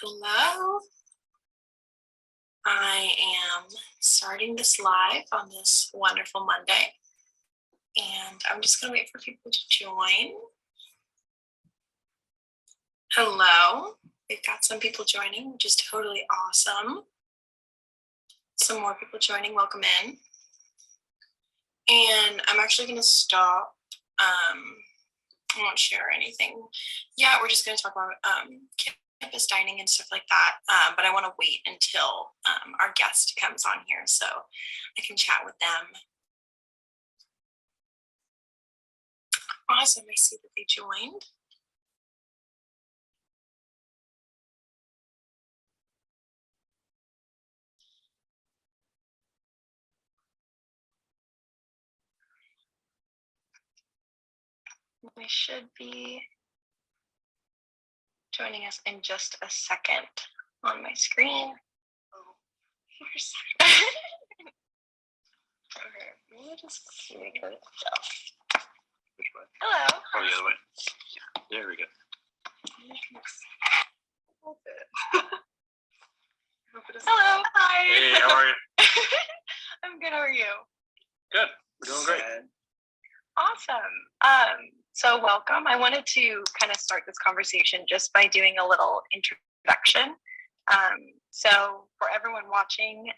Hello. I am starting this live on this wonderful Monday, and I'm just going to wait for people to join. Hello. We've got some people joining, which is totally awesome. Some more people joining. Welcome in. And I'm actually going to stop. I won't share anything. Yeah, we're just going to talk about campus dining and stuff like that. But I want to wait until our guest comes on here so I can chat with them. Awesome. I see that they joined. They should be joining us in just a second on my screen. Oh, for a second. Okay, maybe just make it so. Which way? Hello. Oh, the other way. Yeah, there we go. Hello. Hi. Hey, how are you? I'm good. How are you? Good. We're doing great. Awesome. So welcome. I wanted to kind of start this conversation just by doing a little introduction. So for everyone watching,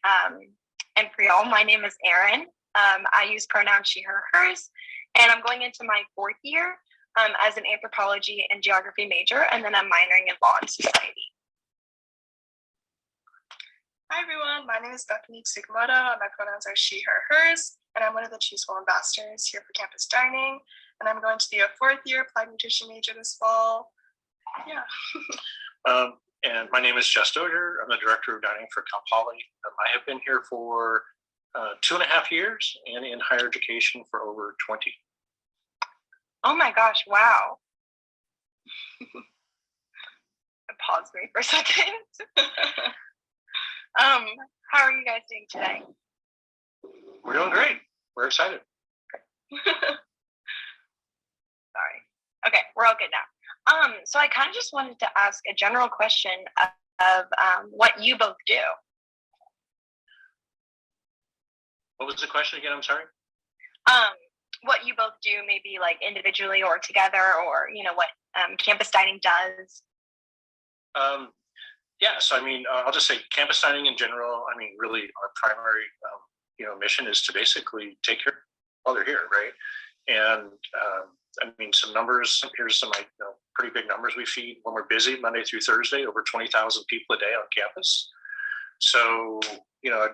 and for y'all, my name is Erin. I use pronouns she, her, hers, and I'm going into my fourth year as an anthropology and geography major, and then I'm minoring in law and society. Hi everyone, my name is Bethany Stigmata. My pronouns are she, her, hers, and I'm one of the Chooseful ambassadors here for campus dining. And I'm going to be a fourth year applied nutrition major this fall. Yeah. And my name is Jess Dozier. I'm the director of dining for Cal Poly. I have been here for 2.5 years and in higher education for over 20. Oh my gosh, wow. Pause me for a second. How are you guys doing today? We're doing great. We're excited. Sorry. Okay, we're all good now. So I kind of just wanted to ask a general question of what you both do. What was the question again? I'm sorry. What you both do, maybe like individually or together, or what campus dining does. Yeah, so I mean, I'll just say campus dining in general. I mean, really, our primary mission is to basically take care while they're here, right? And I mean, some numbers. Here's some pretty big numbers we feed when we're busy Monday through Thursday. Over 20,000 people a day on campus. So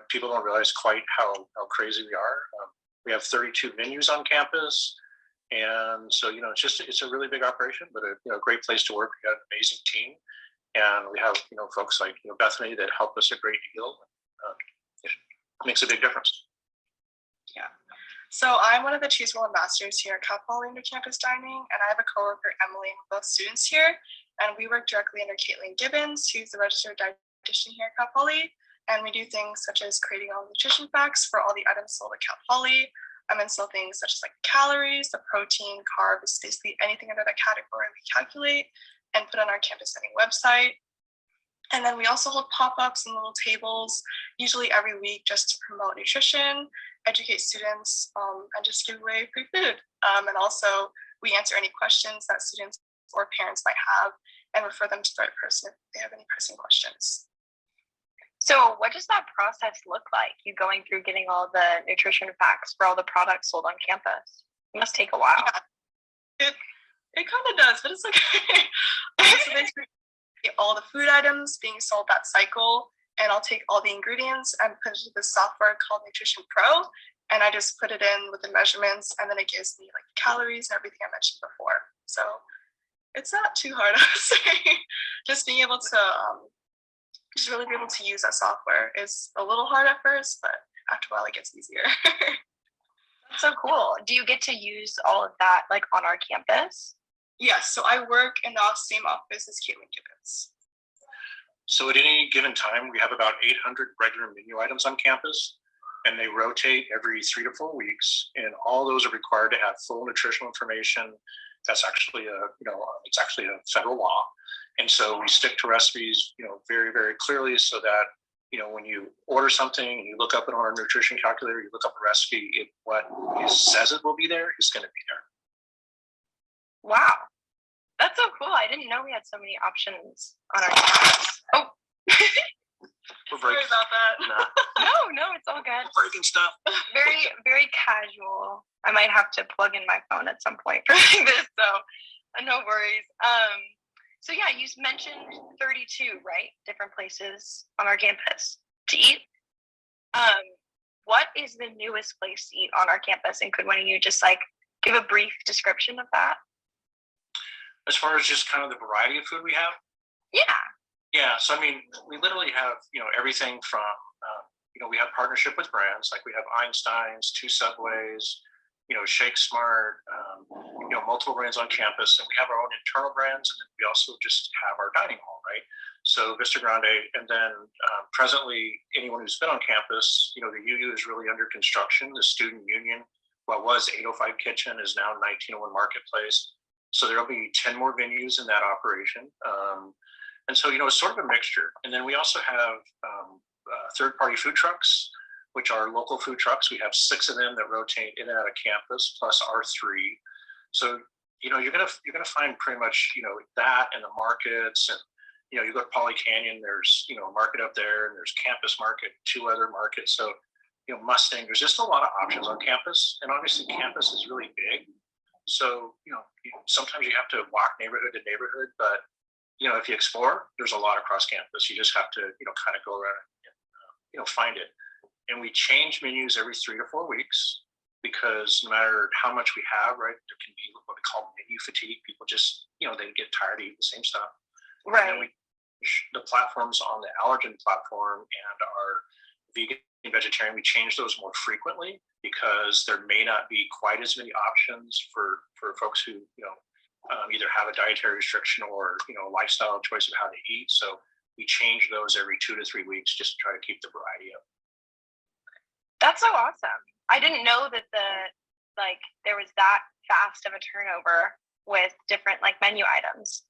people don't realize quite how crazy we are. We have 32 venues on campus, and so it's a really big operation, but a great place to work. We got an amazing team, and we have folks like Bethany that help us a great deal. It makes a big difference. Yeah. So I'm one of the Chooseful ambassadors here at Cal Poly under campus dining, and I have a coworker, Emily, and both students here, and we work directly under Caitlin Gibbons, who's the registered dietitian here at Cal Poly. And we do things such as creating all the nutrition facts for all the items sold at Cal Poly. And so things such as like calories, the protein, carbs, basically anything under that category we calculate and put on our campus dining website. And then we also hold pop-ups and little tables, usually every week, just to promote nutrition, educate students, and just give away free food. And also we answer any questions that students or parents might have and refer them to the right person if they have any pressing questions. So what does that process look like? You going through getting all the nutrition facts for all the products sold on campus? It must take a while. Yeah. It kind of does, but it's okay. So basically, all the food items being sold that cycle, and I'll take all the ingredients and put it into this software called Nutrition Pro, and I just put it in with the measurements, and then it gives me like calories and everything I mentioned before. So it's not too hard, I would say. Just being able to just really be able to use that software is a little hard at first, but after a while it gets easier. That's so cool. Do you get to use all of that like on our campus? Yes, so I work in the same office as Caitlin Gibbons. So at any given time, we have about 800 regular menu items on campus, and they rotate every 3 to 4 weeks. And all those are required to have full nutritional information. That's actually it's actually a federal law. And so we stick to recipes, very, very clearly so that, when you order something, you look up in our nutrition calculator, you look up a recipe, what it says it will be there is going to be there. Wow. That's so cool. I didn't know we had so many options on our campus. Oh. We're Sorry breaking, about that. No, it's all good. we're breaking stuff. Very, very casual. I might have to plug in my phone at some point for this, so no worries. So yeah, you mentioned 32, right? Different places on our campus to eat. What is the newest place to eat on our campus? And could one of you just give a brief description of that? As far as just kind of the variety of food we have? Yeah, so we literally have, everything from, we have partnership with brands, like we have Einstein's, 2 Subways, Shake Smart, multiple brands on campus, and we have our own internal brands, and then we also just have our dining hall, right? So Vista Grande, and then presently, anyone who's been on campus, the UU is really under construction. The student union, what was 805 Kitchen is now 1901 Marketplace. So there'll be 10 more venues in that operation. And so, it's sort of a mixture. And then we also have third-party food trucks, which are local food trucks. We have 6 of them that rotate in and out of campus, plus our 3. So, you're gonna find pretty much, that and the markets, and you go to Poly Canyon. There's a market up there, and there's Campus Market, 2 other markets. So, Mustang. There's just a lot of options on campus, and obviously campus is really big. So, sometimes you have to walk neighborhood to neighborhood, but if you explore, there's a lot across campus. You just have to, kind of go around and, find it. And we change menus every 3 to 4 weeks because no matter how much we have, right, there can be what we call menu fatigue. People just, they get tired of eating the same stuff. Right. And then the platforms on the allergen platform and our vegan and vegetarian, we change those more frequently because there may not be quite as many options for folks who, either have a dietary restriction or, lifestyle choice of how to eat. So we change those every 2 to 3 weeks just to try to keep the variety up. That's so awesome. I didn't know that there was that fast of a turnover with different menu items.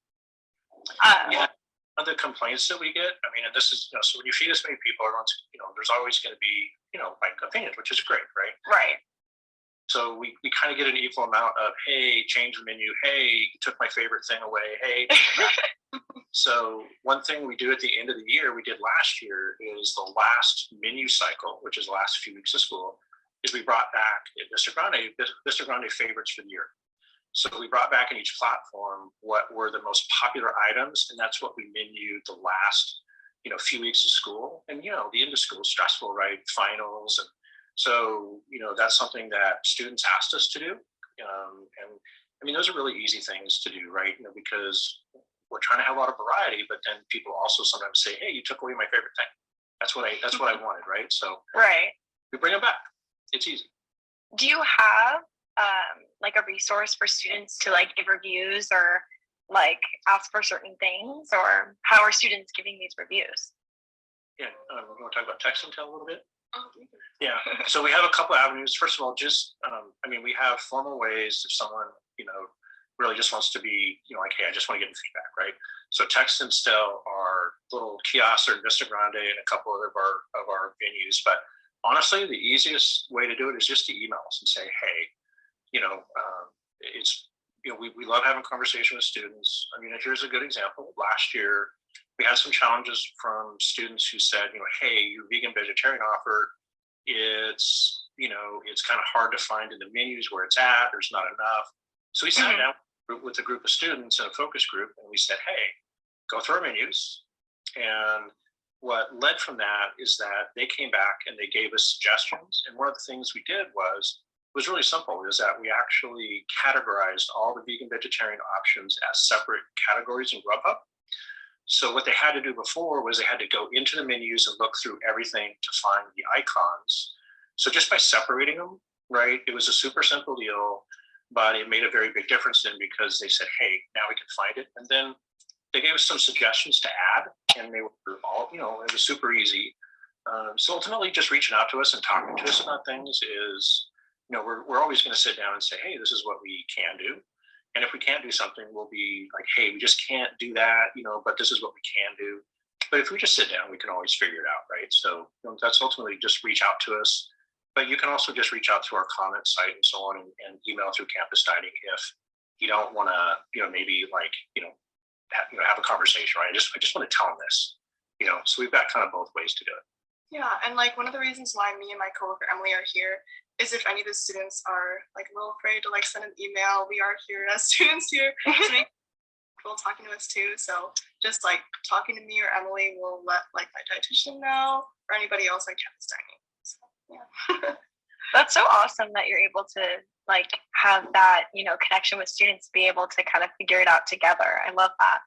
Yeah. One of the complaints that we get, and this is, so when you feed this many people, everyone's, there's always going to be, opinions, which is great, right? Right. So we kind of get an equal amount of, hey, change the menu. Hey, you took my favorite thing away. Hey. So one thing we do at the end of the year, we did last year, is the last menu cycle, which is the last few weeks of school, is we brought back at Vista Grande favorites for the year. So we brought back in each platform what were the most popular items, and that's what we menued the last, few weeks of school. And, the end of school is stressful, right? Finals. And so, that's something that students asked us to do. And those are really easy things to do, right? Because we're trying to have a lot of variety, but then people also sometimes say, hey, you took away my favorite thing. That's what I wanted, right? So right. We bring them back. It's easy. Do you have a resource for students to give reviews or ask for certain things, or how are students giving these reviews? Yeah, we're going to talk about text and tell a little bit. Oh, yeah. So we have a couple avenues. First of all, just we have formal ways if someone really just wants to be hey, I just want to get feedback, right? So text and Stell are little kiosks at Vista Grande and a couple of our venues. But honestly, the easiest way to do it is just to email us and say, hey, it's we love having conversation with students. Here's a good example. Last year, we had some challenges from students who said, hey, your vegan vegetarian offer, it's kind of hard to find in the menus where it's at. There's not enough. So we sat down with a group of students in a focus group, and we said, hey, go through our menus. And what led from that is that they came back and they gave us suggestions. And one of the things we did was really simple, is that we actually categorized all the vegan vegetarian options as separate categories in Grubhub. So what they had to do before was they had to go into the menus and look through everything to find the icons. So just by separating them, right, it was a super simple deal, but it made a very big difference then because they said, hey, now we can find it. And then they gave us some suggestions to add, and they were all, it was super easy. So ultimately just reaching out to us and talking to us about things is, we're always going to sit down and say, hey, this is what we can do. And if we can't do something, we'll be like, hey, we just can't do that, but this is what we can do. But if we just sit down, we can always figure it out, right? So that's ultimately just reach out to us. But you can also just reach out to our comment site and so on, and email through Campus Dining if you don't want to, maybe have a conversation, right? I just want to tell them this, So we've got kind of both ways to do it. Yeah, and one of the reasons why me and my coworker Emily are here is if any of the students are a little afraid to send an email, we are here as students here to make people talking to us too. So just talking to me or Emily will let my dietitian know, or anybody else on Campus Dining. So yeah. That's so awesome that you're able to have that, connection with students, be able to kind of figure it out together. I love that.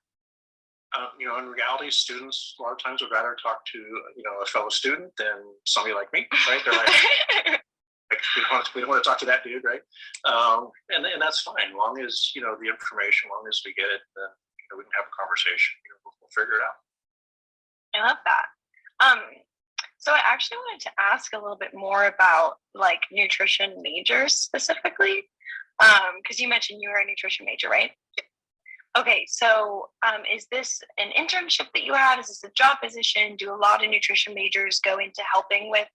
In reality, students a lot of times would rather talk to, a fellow student than somebody like me, right? They're we don't want to talk to that dude, right? And that's fine, as long as, the information, as long as we get it, then, we can have a conversation, we'll figure it out. I love that. So I actually wanted to ask a little bit more about nutrition majors specifically, because you mentioned you were a nutrition major, right? Okay, so is this an internship that you had? Is this a job position? Do a lot of nutrition majors go into helping with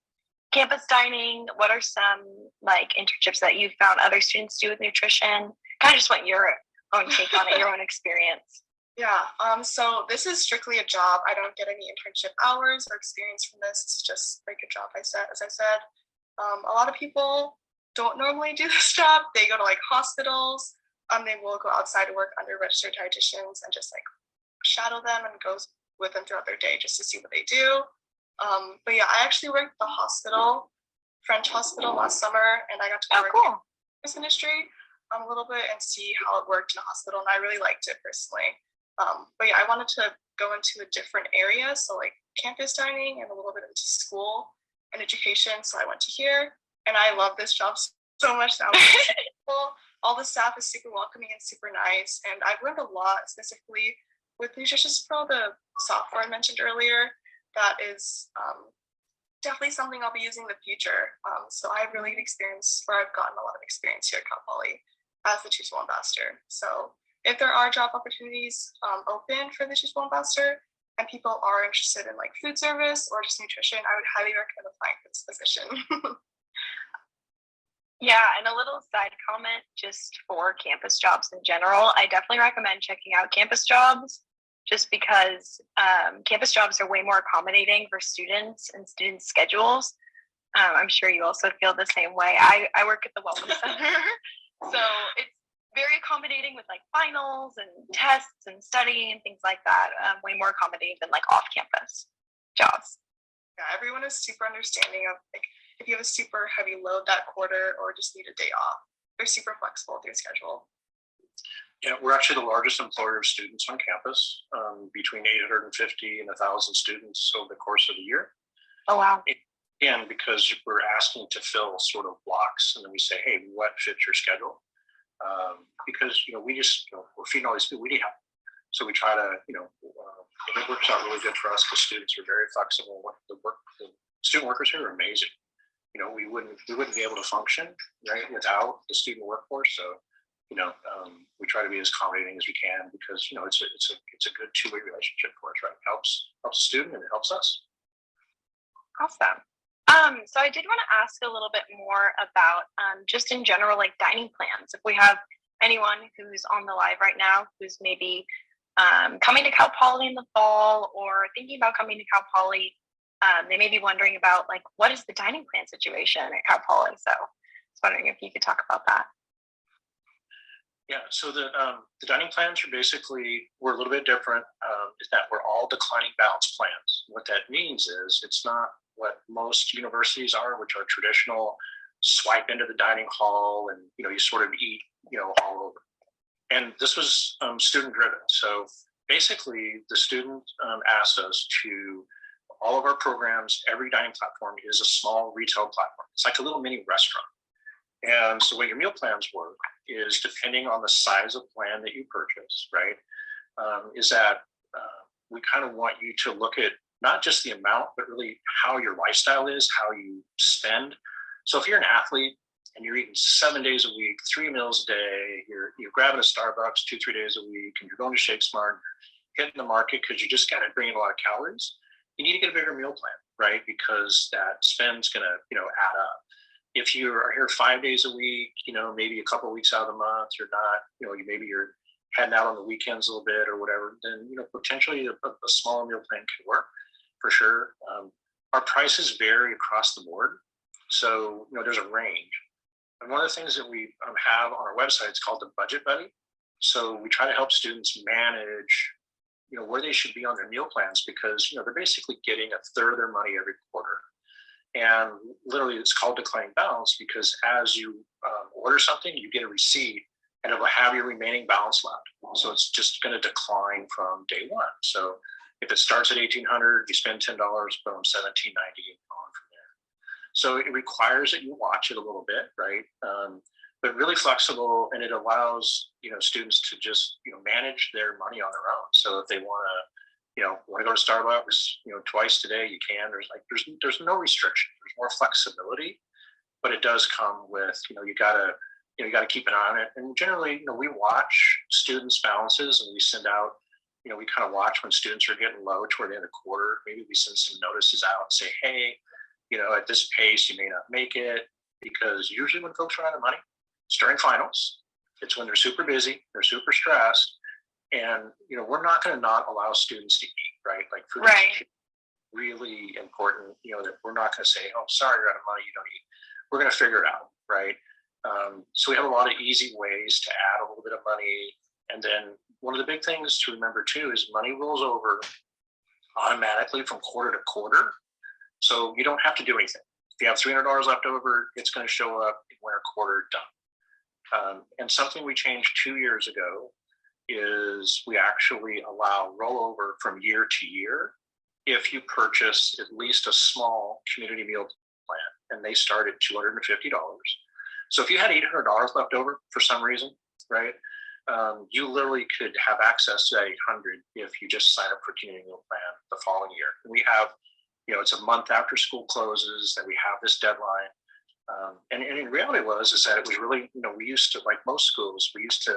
campus dining? What are some internships that you've found other students do with nutrition? Kind of just want your own take on it, your own experience. Yeah, so this is strictly a job. I don't get any internship hours or experience from this. It's just a job, as I said. A lot of people don't normally do this job. They go to hospitals. They will go outside to work under registered dietitians and just shadow them and go with them throughout their day just to see what they do. But yeah, I actually worked at the hospital, French hospital last summer, and I got to work in this industry a little bit and see how it worked in a hospital, and I really liked it personally. But yeah, I wanted to go into a different area, so campus dining and a little bit into school and education. So I went to here, and I love this job so much now. All the staff is super welcoming and super nice, and I've learned a lot, specifically with Nutritious Pro, the software I mentioned earlier. That is definitely something I'll be using in the future. So I've really gotten a lot of experience here at Cal Poly as the Choose Well Ambassador. So if there are job opportunities open for the Choose Well Ambassador and people are interested in food service or just nutrition, I would highly recommend applying for this position. Yeah, and a little side comment just for campus jobs in general. I definitely recommend checking out campus jobs just because campus jobs are way more accommodating for students and students' schedules. I'm sure you also feel the same way. I work at the Wellness Center, so it's very accommodating with finals and tests and studying and things like that. Way more accommodating than off-campus jobs. Yeah, everyone is super understanding of if you have a super heavy load that quarter or just need a day off. They're super flexible with your schedule. Yeah, we're actually the largest employer of students on campus, between 850 and 1,000 students over the course of the year. Oh, wow. And because we're asking to fill sort of blocks, and then we say, hey, what fits your schedule? Because, we just, we're feeding all these people, we need help. So we try to, it works out really good for us because students are very flexible. The student workers here are amazing. We wouldn't be able to function, right, without the student workforce. So, we try to be as accommodating as we can because, it's a good two-way relationship for us, right? It helps the student and it helps us. Awesome. So I did want to ask a little bit more about just in general, dining plans. If we have anyone who's on the live right now, who's maybe coming to Cal Poly in the fall or thinking about coming to Cal Poly, they may be wondering about what is the dining plan situation at Cal Poly. So I was wondering if you could talk about that. Yeah, so the dining plans are basically, we're a little bit different, is that we're all declining balance plans. What that means is it's not what most universities are, which are traditional, swipe into the dining hall and, you sort of eat, all over. And this was student driven. So basically the student asked us to, all of our programs, every dining platform is a small retail platform. It's like a little mini restaurant. And so what your meal plans work is depending on the size of plan that you purchase, right? Is that we kind of want you to look at not just the amount, but really how your lifestyle is, how you spend. So if you're an athlete and you're eating 7 days a week, 3 meals a day, you're grabbing a Starbucks 2-3 days a week, and you're going to Shake Smart, hitting the market because you just got to bring in a lot of calories, you need to get a bigger meal plan, right? Because that spend's going to, add up. If you are here 5 days a week, maybe a couple of weeks out of the month, you're not, maybe you're heading out on the weekends a little bit or whatever, then, potentially a smaller meal plan can work for sure. Our prices vary across the board. So, there's a range. And one of the things that we have on our website is called the Budget Buddy. So we try to help students manage, where they should be on their meal plans because, they're basically getting a third of their money every quarter. And literally it's called declining balance because as you order something, you get a receipt and it will have your remaining balance left. So it's just going to decline from day one. So if it starts at $1,800, you spend $10, boom, $1,790 on from there. So it requires that you watch it a little bit, right? But really flexible, and it allows students to just manage their money on their own. So if they want to go to Starbucks twice today, you can. There's no restriction. There's more flexibility, but it does come with you gotta keep an eye on it. And generally we watch students' balances, and we send out we kind of watch when students are getting low toward the end of the quarter. Maybe we send some notices out and say, hey, at this pace, you may not make it, because usually when folks run out of money, it's during finals. It's when they're super busy, they're super stressed, and we're not going to not allow students to eat, right? Like food is really important. That we're not going to say, oh, sorry, you're out of money, you don't eat. We're going to figure it out, right? So we have a lot of easy ways to add a little bit of money. And then one of the big things to remember too is money rolls over automatically from quarter to quarter. So you don't have to do anything. If you have $300 left over, it's going to show up when a quarter done. And something we changed 2 years ago is we actually allow rollover from year to year if you purchase at least a small community meal plan, and they start at $250. So if you had $800 left over for some reason, right, you literally could have access to that 800 if you just sign up for community meal plan the following year. And we have, it's a month after school closes that we have this deadline. And in reality is that it was really, we used to, like most schools, we used to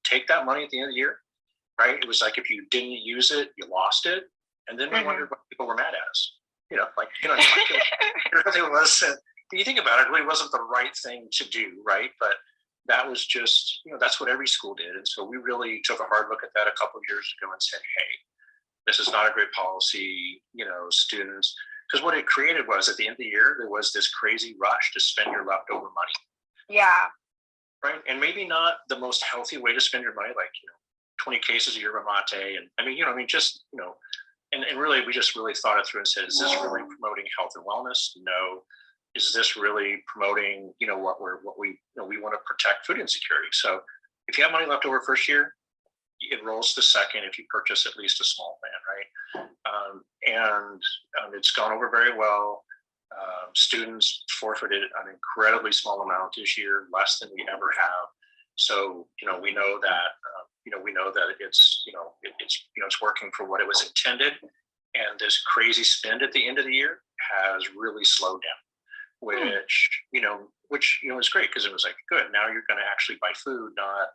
take that money at the end of the year, right? It was like if you didn't use it, you lost it. And then we wondered why people were mad at us. It really wasn't, when you think about it, it really wasn't the right thing to do, right? But that was just, that's what every school did. And so we really took a hard look at that a couple of years ago and said, hey, this is not a great policy, students, because what it created was at the end of the year, there was this crazy rush to spend your leftover money. Yeah. Right. And maybe not the most healthy way to spend your money, like, 20 cases of yerba mate. And and really, we just really thought it through and said, is this really promoting health and wellness? No. Is this really promoting, what we want to protect food insecurity? So if you have money left over first year, it rolls to second if you purchase at least a small plan, right? It's gone over very well. Students forfeited an incredibly small amount this year, less than we ever have. So we know that it's working for what it was intended, and this crazy spend at the end of the year has really slowed down. Which is great, because it was like, good, now you're going to actually buy food, not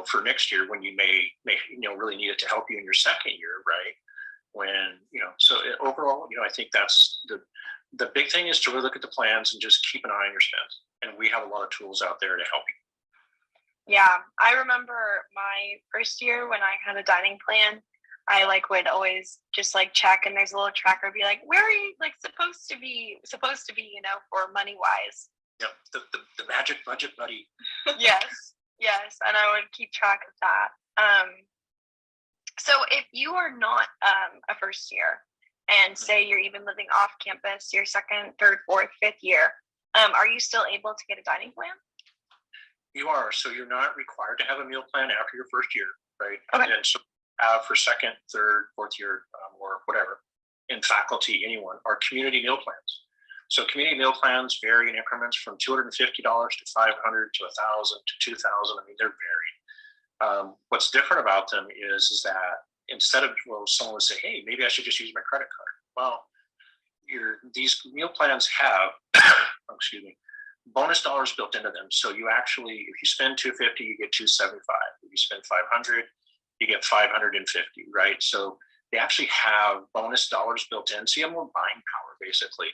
for next year when you may really need it to help you in your second year, right? Overall, I think that's the big thing, is to really look at the plans and just keep an eye on your spends. And we have a lot of tools out there to help you. Yeah, I remember my first year when I had a dining plan, I would always just check, and there's a little tracker, be like, where are you supposed to be, for money wise. Yep, the magic budget buddy. Yes, and I would keep track of that. So if you are not a first year, and say you're even living off campus your second, third, fourth, fifth year, are you still able to get a dining plan? You are. So you're not required to have a meal plan after your first year, right? Okay. And then so for second, third, fourth year, or whatever, in faculty, anyone, are community meal plans. So community meal plans vary in increments from $250 to $500 to $1,000 to $2,000. I mean, they're varied. What's different about them is that instead of, someone would say, hey, maybe I should just use my credit card. Well, these meal plans have, excuse me, bonus dollars built into them. So you actually, if you spend 250, you get 275. If you spend 500, you get 550, right? So they actually have bonus dollars built in, so you have more buying power, basically.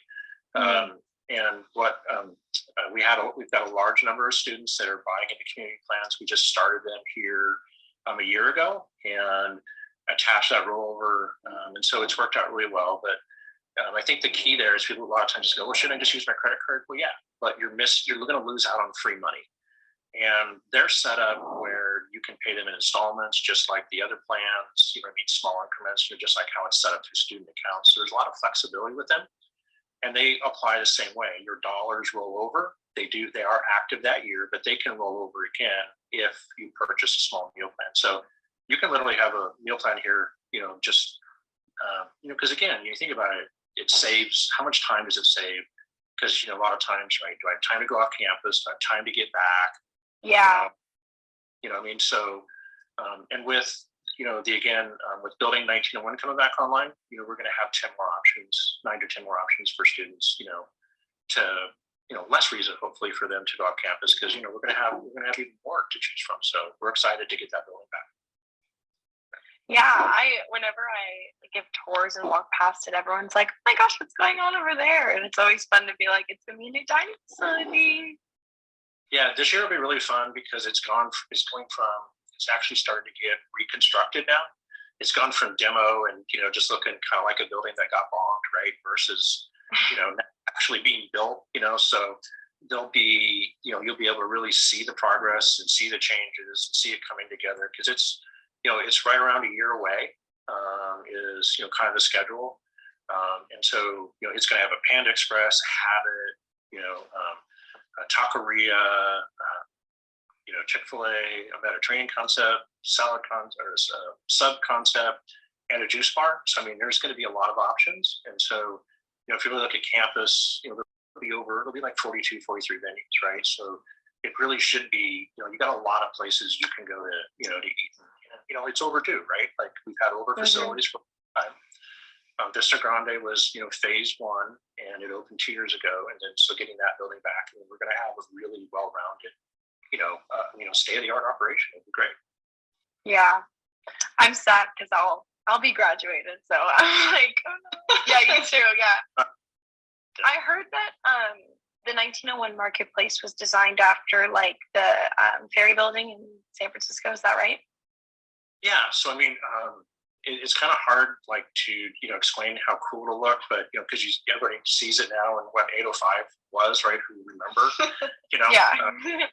And what we've got a large number of students that are buying into community plans. We just started them here a year ago and attached that rollover, and so it's worked out really well. But I think the key there is people a lot of times just go, "Well, shouldn't I just use my credit card?" Well, yeah, but you're going to lose out on free money. And they're set up where you can pay them in installments, just like the other plans. You know what I mean? Small increments, just like how it's set up through student accounts. So there's a lot of flexibility with them, and they apply the same way. Your dollars roll over. They are active that year, but they can roll over again if you purchase a small meal plan. So you can literally have a meal plan here, just because again, you think about it, it saves. How much time does it save? Because a lot of times, right? Do I have time to go off campus? Do I have time to get back? Yeah. I mean, so, and with, with building 1901 coming back online, we're going to have 10 more options, 9 to 10 more options for students, to, less reason hopefully for them to go off campus, because, we're going to have even more to choose from. So we're excited to get that building back. Yeah. Whenever I give tours and walk past it, everyone's like, "Oh my gosh, what's going on over there?" And it's always fun to be like, "It's going to be a new dining facility." Yeah, this year will be really fun because it's actually starting to get reconstructed now. It's gone from demo and, just looking kind of like a building that got bombed, right? Versus, actually being built, so there'll be, you'll be able to really see the progress and see the changes and see it coming together, because it's right around a year away, is, kind of the schedule. And so, it's going to have a Panda Express, Habit, a taqueria, Chick-fil-A, a Mediterranean concept, salad concept, or sub concept, and a juice bar. So, I mean, there's going to be a lot of options. And so, if you really look at campus, it'll be like 42, 43 venues, right? So it really should be, you got a lot of places you can go to, to eat. It's overdue, right? Like we've had over facilities for time. Vista Grande was, phase one, and it opened 2 years ago. And then, so getting that building back, and we're going to have a really well-rounded, state-of-the-art operation. It'd be great. Yeah. I'm sad because I'll be graduated. So I'm like, oh no. Yeah, you too. Yeah. I heard that, the 1901 Marketplace was designed after like the Ferry Building in San Francisco. Is that right? Yeah. So, I mean, it's kind of hard, like, to explain how cool it'll look, but because everybody sees it now and what 805 was, right? Who remember? Yeah.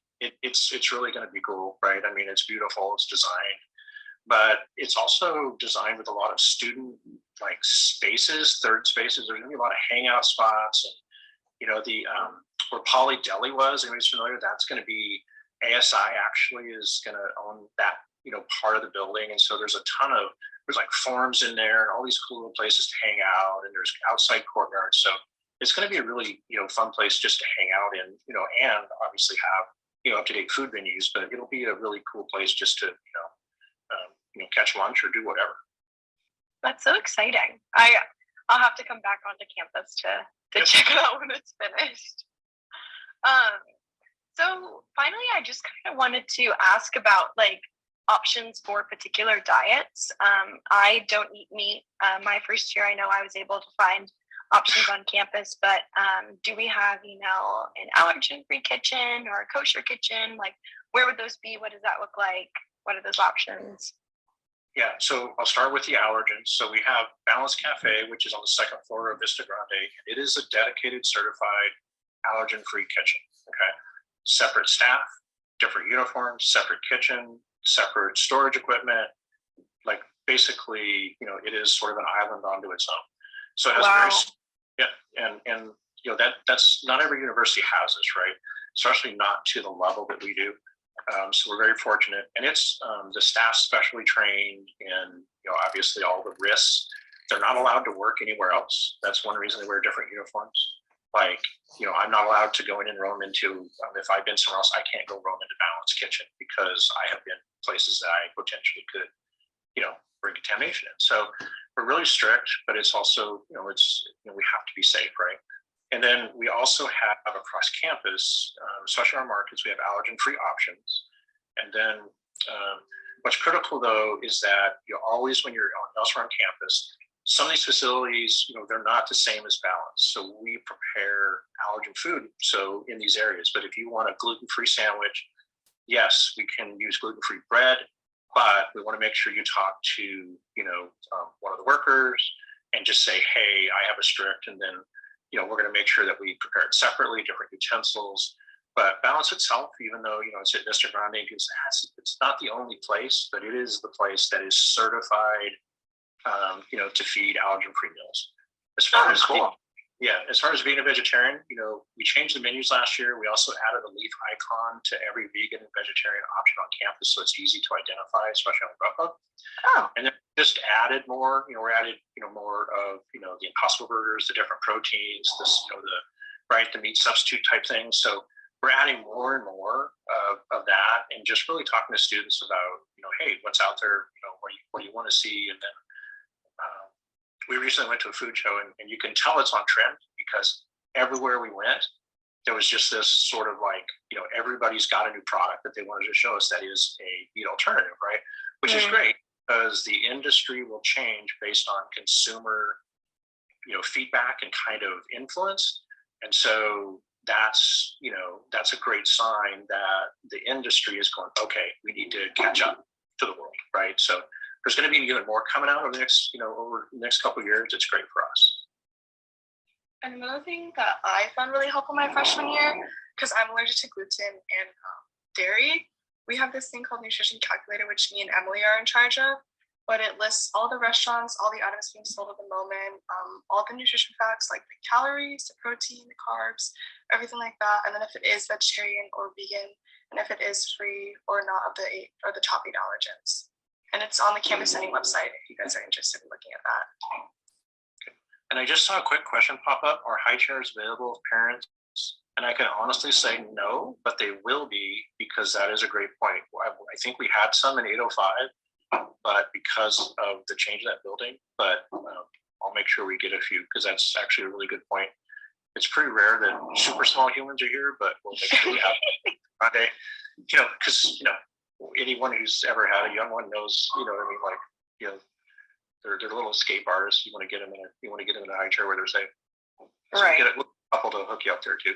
It's really going to be cool, right? I mean, it's beautiful. It's designed, but it's also designed with a lot of student spaces, third spaces. There's going to be a lot of hangout spots, and the where Poly Deli was. Anybody's familiar? That's going to be ASI. Actually, is going to own that part of the building, and so there's like farms in there and all these cool little places to hang out, and there's outside courtyards. So it's going to be a really fun place just to hang out in, and obviously have up-to-date food venues, but it'll be a really cool place just to catch lunch or do whatever. That's so exciting. I'll have to come back onto campus to check it out when it's finished. So finally, I just kind of wanted to ask about options for particular diets. I don't eat meat. My first year, I know I was able to find options on campus, but do we have, an allergen-free kitchen or a kosher kitchen? Where would those be? What does that look like? What are those options? Yeah, so I'll start with the allergens. So we have Balance Cafe, which is on the second floor of Vista Grande. It is a dedicated, certified allergen-free kitchen. Okay, separate staff, different uniforms, separate kitchen, separate storage equipment. Basically, it is sort of an island onto its own. So it has and that's not every university has this, right? Especially not to the level that we do. So we're very fortunate, and it's the staff specially trained in obviously all the risks. They're not allowed to work anywhere else. That's one reason they wear different uniforms. I'm not allowed to go in and roam into, if I've been somewhere else, I can't go roam into Balance Kitchen because I have been places that I potentially could, bring contamination in. So we're really strict, but it's also, we have to be safe, right? And then we also have across campus, especially our markets, we have allergen-free options. And then what's critical though is that you always, when you're elsewhere on campus, some of these facilities, they're not the same as Balance. So we prepare allergen food. So in these areas, but if you want a gluten-free sandwich, yes, we can use gluten-free bread, but we want to make sure you talk to, one of the workers and just say, hey, I have a strict, and then, we're going to make sure that we prepare it separately, different utensils. But Balance itself, even though, it's at Vista Grande, it's not the only place, but it is the place that is certified, to feed allergen-free meals. As far as cool. As far as being a vegetarian, we changed the menus last year. We also added a leaf icon to every vegan and vegetarian option on campus, so it's easy to identify, especially on Grubhub. Oh. And then just added more. We added more of the Impossible burgers, the different proteins, the meat substitute type things. So we're adding more and more of that, and just really talking to students about hey, what's out there? What do you want to see? And then we recently went to a food show, and you can tell it's on trend because everywhere we went, there was just this sort of everybody's got a new product that they wanted to show us that is a meat alternative, right? Which is great because the industry will change based on consumer, feedback and kind of influence. And so that's a great sign that the industry is going, okay, we need to catch up to the world, right? So there's going to be even more coming out over the next, over the next couple of years. It's great for us. And another thing that I found really helpful my freshman year, because I'm allergic to gluten and dairy, we have this thing called Nutrition Calculator, which me and Emily are in charge of. But it lists all the restaurants, all the items being sold at the moment, all the nutrition facts like the calories, the protein, the carbs, everything like that. And then if it is vegetarian or vegan, and if it is free or not of the top 8 allergens. And it's on the campus dining website if you guys are interested in looking at that. And I just saw a quick question pop up. Are high chairs available with parents? And I can honestly say no, but they will be, because that is a great point. I think we had some in 805, but because of the change in that building, but I'll make sure we get a few, because that's actually a really good point. It's pretty rare that super small humans are here, but we'll make sure we have Monday, because, anyone who's ever had a young one knows, they're little escape artists. You want to get them in a high chair where they're safe. So right. Get a couple to hook you up there too.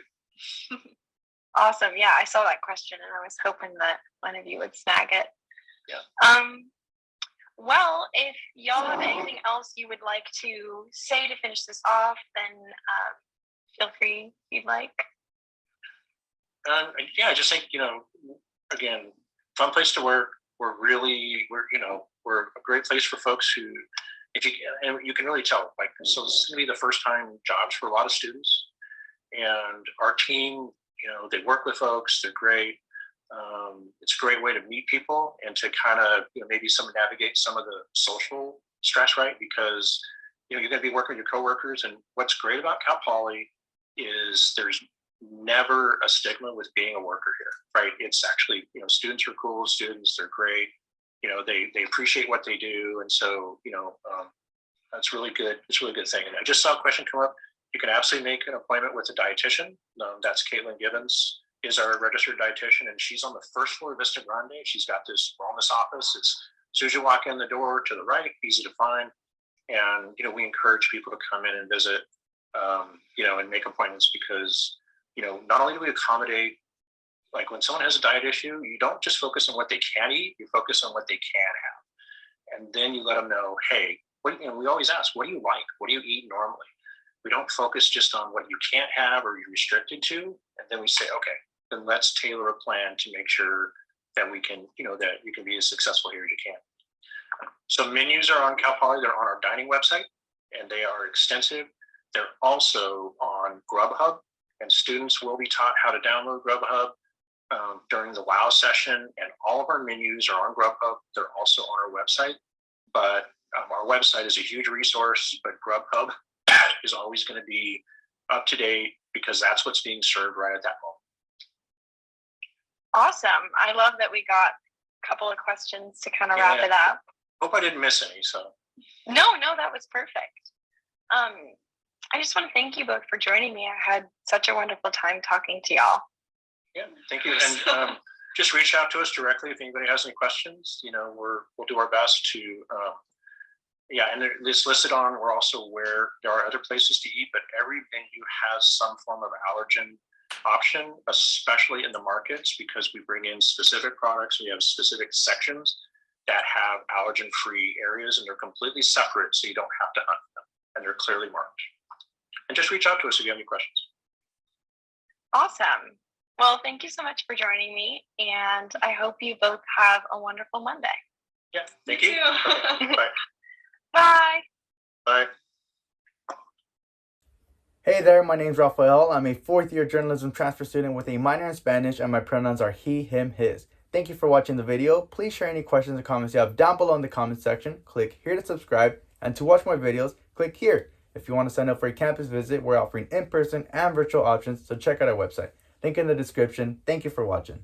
Awesome. Yeah, I saw that question, and I was hoping that one of you would snag it. Yeah. Well, if y'all have anything else you would like to say to finish this off, then feel free if you'd like. I just think, again, fun place to work. We're a great place for folks who, and you can really tell, so this is going to be the first time jobs for a lot of students. And our team, they work with folks, they're great. It's a great way to meet people and to kind of, maybe navigate some of the social stress, right? Because, you're going to be working with your coworkers. And what's great about Cal Poly is there's never a stigma with being a worker here, right? It's actually, students are cool, students, they're great. They appreciate what they do. And so, that's really good. It's a really good thing. And I just saw a question come up. You can absolutely make an appointment with a dietitian. That's Caitlin Gibbons is our registered dietitian, and she's on the first floor of Vista Grande. She's got this wellness office. It's as soon as you walk in the door to the right, easy to find. And, we encourage people to come in and visit, and make appointments because, not only do we accommodate, when someone has a diet issue, you don't just focus on what they can eat, you focus on what they can have. And then you let them know, hey, we always ask, what do you like? What do you eat normally? We don't focus just on what you can't have or you're restricted to. And then we say, okay, then let's tailor a plan to make sure that we can, that you can be as successful here as you can. So menus are on Cal Poly. They're on our dining website, and they are extensive. They're also on Grubhub, and students will be taught how to download Grubhub during the WOW session. And all of our menus are on Grubhub. They're also on our website. But our website is a huge resource, but Grubhub is always going to be up to date because that's what's being served right at that moment. Awesome. I love that we got a couple of questions to kind of wrap it up. Hope I didn't miss any. So no, that was perfect. I just want to thank you both for joining me. I had such a wonderful time talking to y'all. Yeah, thank you. And just reach out to us directly if anybody has any questions. We'll do our best to. And it's listed on. We're also aware there are other places to eat, but every venue has some form of allergen option, especially in the markets, because we bring in specific products. We have specific sections that have allergen-free areas, and they're completely separate, so you don't have to hunt them, and they're clearly marked. And just reach out to us if you have any questions. Awesome. Well, thank you so much for joining me, and I hope you both have a wonderful Monday. Yeah, thank you. Okay, bye. Bye. Bye. Hey there, my name's Rafael. I'm a fourth-year journalism transfer student with a minor in Spanish, and my pronouns are he, him, his. Thank you for watching the video. Please share any questions or comments you have down below in the comment section. Click here to subscribe, and to watch more videos, click here. If you want to sign up for a campus visit, we're offering in-person and virtual options, so check out our website. Link in the description. Thank you for watching.